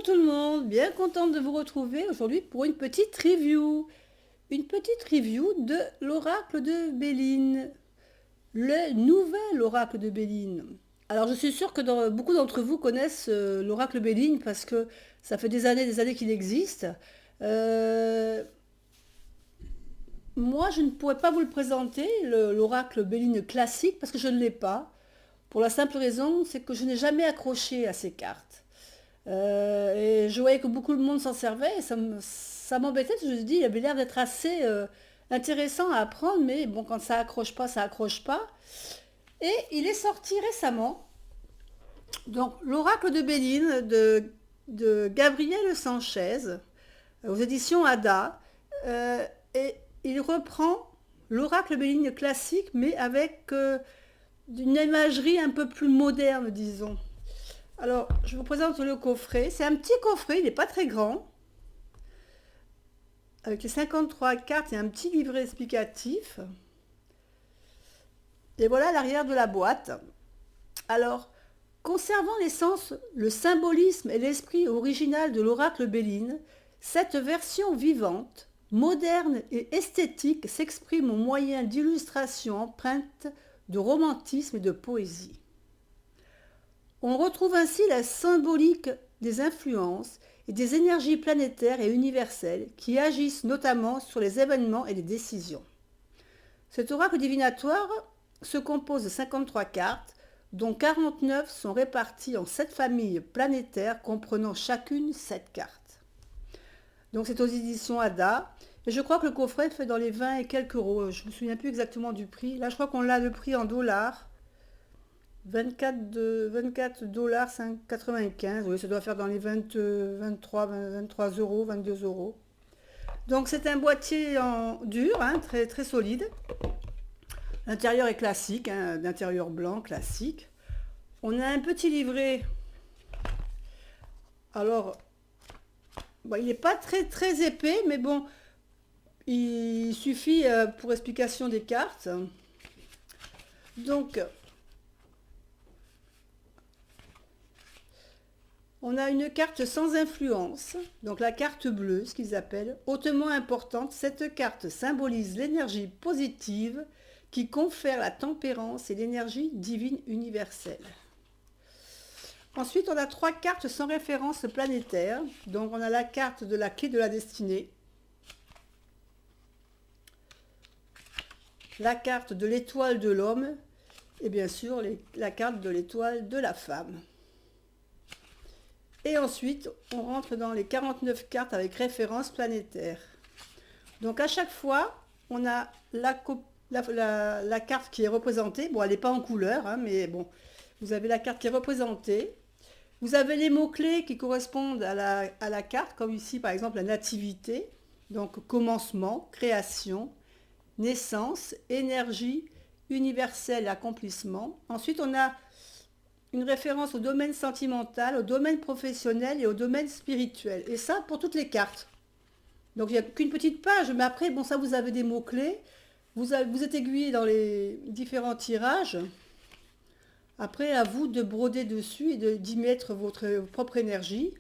Bonjour tout le monde, bien contente de vous retrouver aujourd'hui pour une petite review. Une petite review de l'oracle de Béline, le nouvel oracle de Béline. Alors je suis sûre que beaucoup d'entre vous connaissent l'oracle Béline parce que ça fait des années qu'il existe. Euh, Moi je ne pourrais pas vous le présenter, l'oracle Béline classique, parce que je ne l'ai pas. Pour la simple raison, c'est que je n'ai jamais accroché à ces cartes. Et je voyais que beaucoup de monde s'en servait et ça m'embêtait. Je me dis, il avait l'air d'être assez intéressant à apprendre, mais bon, quand ça accroche pas, ça accroche pas. Et il est sorti récemment, donc l'oracle de Béline de Gabriel Sanchez, aux éditions Ada. Et il reprend l'oracle Béline classique, mais avec une imagerie un peu plus moderne, disons. Alors, je vous présente le coffret. C'est un petit coffret, il n'est pas très grand. Avec les 53 cartes et un petit livret explicatif. Et voilà l'arrière de la boîte. Alors, conservant l'essence, le symbolisme et l'esprit original de l'oracle Béline, cette version vivante, moderne et esthétique s'exprime au moyen d'illustrations empreintes de romantisme et de poésie. On retrouve ainsi la symbolique des influences et des énergies planétaires et universelles qui agissent notamment sur les événements et les décisions. Cet oracle divinatoire se compose de 53 cartes, dont 49 sont réparties en 7 familles planétaires comprenant chacune 7 cartes. Donc c'est aux éditions Ada, et je crois que le coffret fait dans les 20 et quelques euros. Je ne me souviens plus exactement du prix. Là je crois qu'on l'a le prix en dollars. 24 dollars 95, oui, ça doit faire dans les 20, 23 euros, 22 euros. Donc c'est un boîtier en dur, hein, très, très solide. L'intérieur est classique, hein, d'intérieur blanc classique. On a un petit livret. Alors, bon, il n'est pas très, très épais, mais bon, il suffit pour explication des cartes. Donc, on a une carte sans influence, donc la carte bleue, ce qu'ils appellent, hautement importante. Cette carte symbolise l'énergie positive qui confère la tempérance et l'énergie divine universelle. Ensuite, on a 3 cartes sans référence planétaire. Donc, on a la carte de la clé de la destinée, la carte de l'étoile de l'homme et bien sûr la carte de l'étoile de la femme. Et ensuite, on rentre dans les 49 cartes avec référence planétaire. Donc à chaque fois, on a la carte qui est représentée. Bon, elle n'est pas en couleur, hein, mais bon, vous avez la carte qui est représentée. Vous avez les mots-clés qui correspondent à la carte, comme ici par exemple la nativité. Donc commencement, création, naissance, énergie, universel, accomplissement. Ensuite, on a une référence au domaine sentimental, au domaine professionnel et au domaine spirituel. Et ça pour toutes les cartes. Donc il n'y a qu'une petite page, mais après, bon, ça vous avez des mots-clés. Vous êtes aiguillé dans les différents tirages. Après, à vous de broder dessus et d'y mettre votre propre énergie.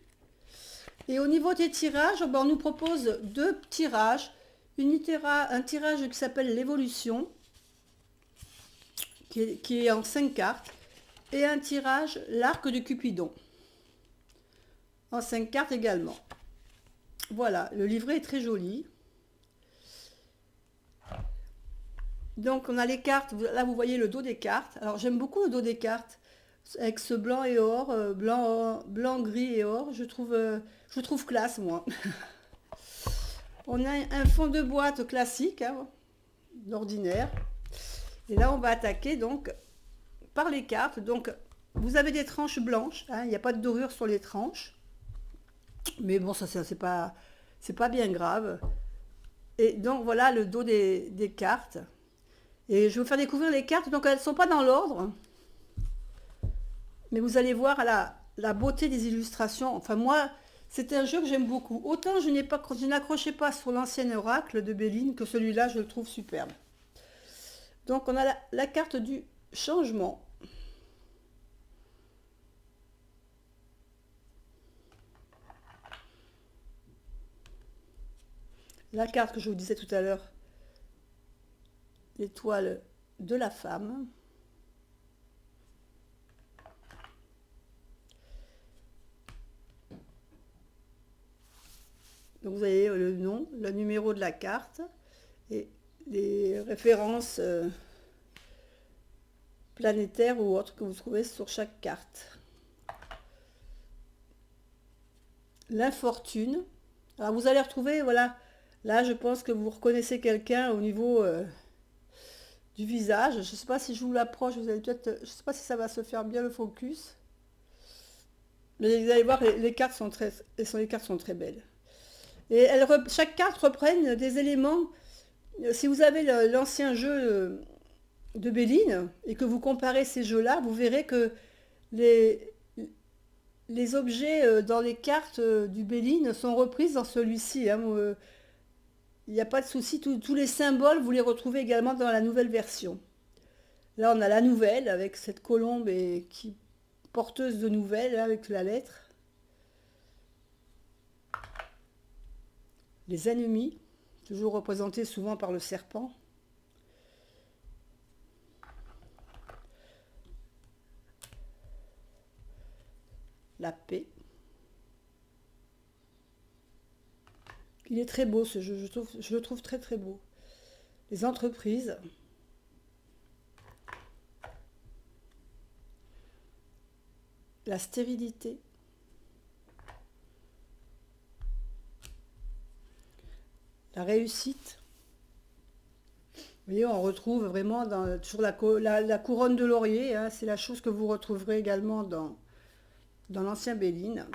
Et au niveau des tirages, ben, on nous propose 2 tirages. Un tirage qui s'appelle l'évolution, qui est en 5 cartes. Et un tirage, l'arc de Cupidon, en 5 cartes également. Voilà, le livret est très joli. Donc on a les cartes, là vous voyez le dos des cartes. Alors j'aime beaucoup le dos des cartes, avec ce blanc et or, blanc, gris et or, je trouve classe moi. On a un fond de boîte classique, hein, d'ordinaire. Et là on va attaquer donc par les cartes. Donc vous avez des tranches blanches, hein, il n'y a pas de dorure sur les tranches, mais bon, ça c'est pas bien grave. Et donc voilà le dos des cartes. Et je vais vous faire découvrir les cartes. Donc elles ne sont pas dans l'ordre, mais vous allez voir la beauté des illustrations. Enfin moi, c'est un jeu que j'aime beaucoup. Autant je n'accrochais pas sur l'ancien oracle de Béline que celui-là, je le trouve superbe. Donc on a la carte du changement. la carte que je vous disais tout à l'heure, l'étoile de la femme. Donc vous avez le nom, le numéro de la carte et les références planétaires ou autres que vous trouvez sur chaque carte. L'infortune. Alors vous allez retrouver, voilà, là je pense que vous reconnaissez quelqu'un au niveau du visage. Je ne sais pas si je vous l'approche, vous allez peut-être, je ne sais pas si ça va se faire bien le focus. Mais vous allez voir, les cartes sont très, les cartes sont très belles. Et chaque carte reprenne des éléments. Si vous avez l'ancien jeu de Béline et que vous comparez ces jeux-là, vous verrez que les, les objets dans les cartes du Béline sont reprises dans celui-ci. Hein. Il n'y a pas de souci, tous les symboles, vous les retrouvez également dans la nouvelle version. Là, on a la nouvelle avec cette colombe qui porteuse de nouvelles avec la lettre. Les ennemis, toujours représentés souvent par le serpent. La paix. Il est très beau ce jeu, je le trouve très très beau. Les entreprises. La stérilité. La réussite. Vous voyez, on retrouve vraiment toujours la couronne de laurier. Hein, c'est la chose que vous retrouverez également dans l'ancien Béline.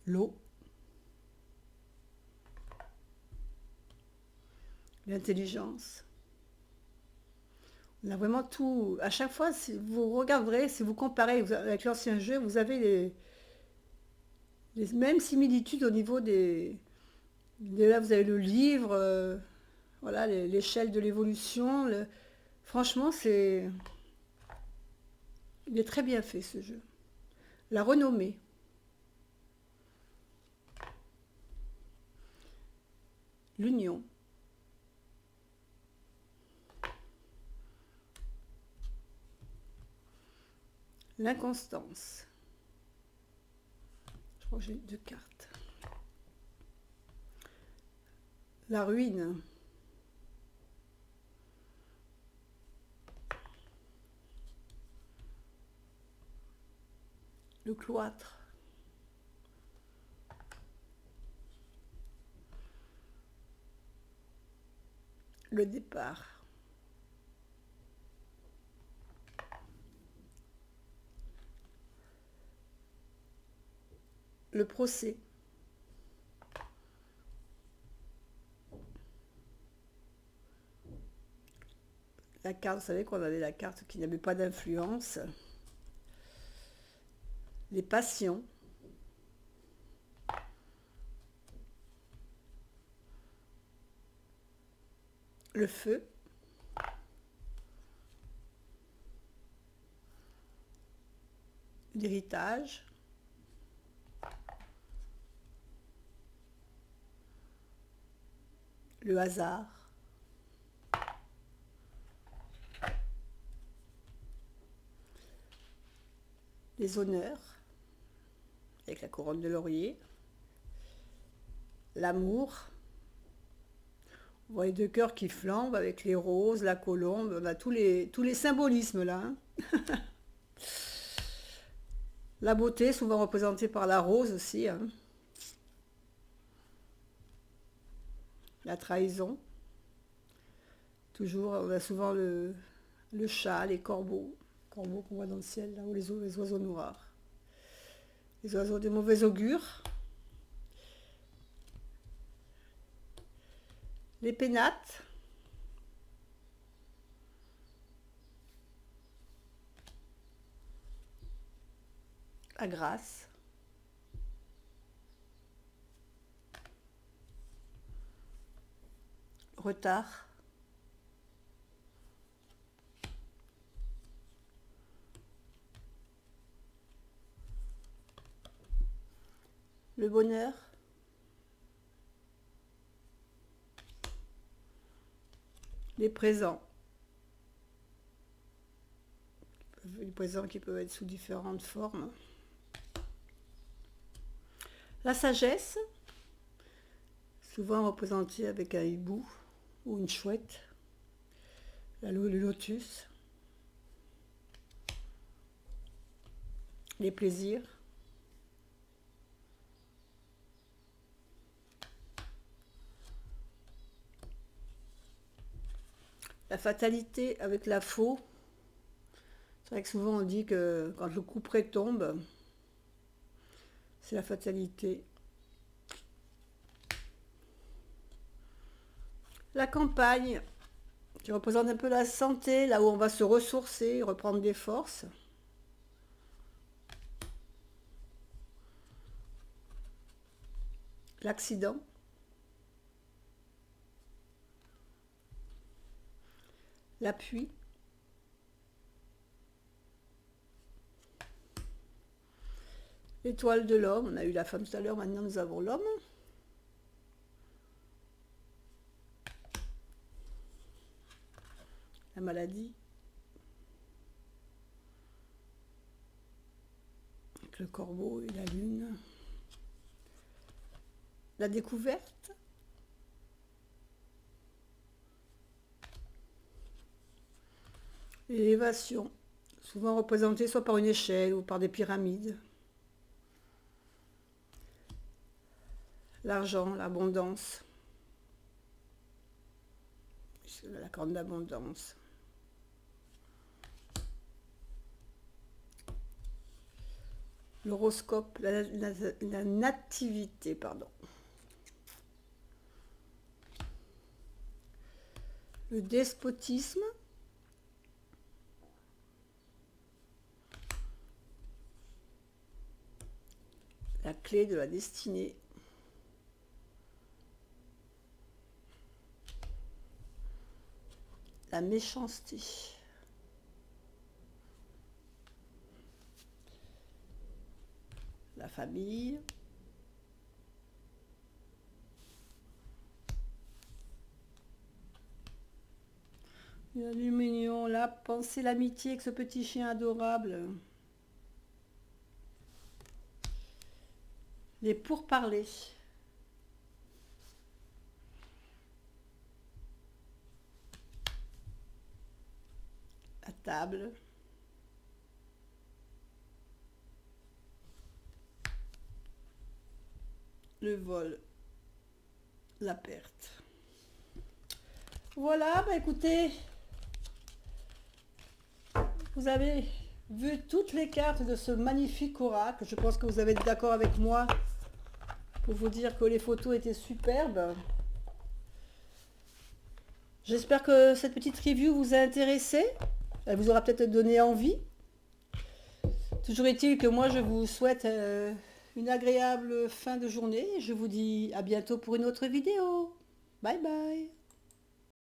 L'eau. L'intelligence. On a vraiment tout. À chaque fois, si vous regarderez, si vous comparez avec l'ancien jeu, vous avez les mêmes similitudes au niveau des. Là, vous avez le livre, voilà, l'échelle de l'évolution. Franchement, il est très bien fait ce jeu. La renommée. L'union. L'inconstance. Je crois que j'ai 2 cartes. La ruine. Le cloître. Le départ. Le procès. La carte, vous savez qu'on avait la carte qui n'avait pas d'influence. Les passions. Le feu. L'héritage. Le hasard. Les honneurs, avec la couronne de laurier. L'amour. On voit les 2 cœurs qui flambent avec les roses, la colombe. On a tous les symbolismes là. Hein. La beauté, souvent représentée par la rose aussi. Hein. La trahison. Toujours, on a souvent le chat, les corbeaux. Corbeaux qu'on voit dans le ciel, là, ou les oiseaux noirs. Les oiseaux de mauvais augure. Les pénates. La grâce. Retard. le bonheur, les présents. Les présents qui peuvent être sous différentes formes. La sagesse, souvent représentée avec un hibou ou une chouette. Le lotus. Les plaisirs. La fatalité avec la faux. C'est vrai que souvent on dit que quand le couperet tombe, c'est la fatalité. La campagne, qui représente un peu la santé, là où on va se ressourcer, reprendre des forces. L'accident. L'appui. L'étoile de l'homme, on a eu la femme tout à l'heure, maintenant nous avons l'homme. La maladie. Avec le corbeau et la lune. La découverte. L'élévation, souvent représentée soit par une échelle ou par des pyramides. L'argent, l'abondance. La corne d'abondance. L'horoscope, la nativité, pardon. Le despotisme. La clé de la destinée. La méchanceté. La famille. L'union, la pensée, l'amitié avec ce petit chien adorable. Les pourparlers. La table. Le vol. La perte. Voilà, bah écoutez, vous avez vu toutes les cartes de ce magnifique oracle. Je pense que vous allez être d'accord avec moi pour vous dire que les photos étaient superbes. J'espère que cette petite review vous a intéressé. Elle vous aura peut-être donné envie. Toujours est-il que moi je vous souhaite une agréable fin de journée. Je vous dis à bientôt pour une autre vidéo. Bye bye.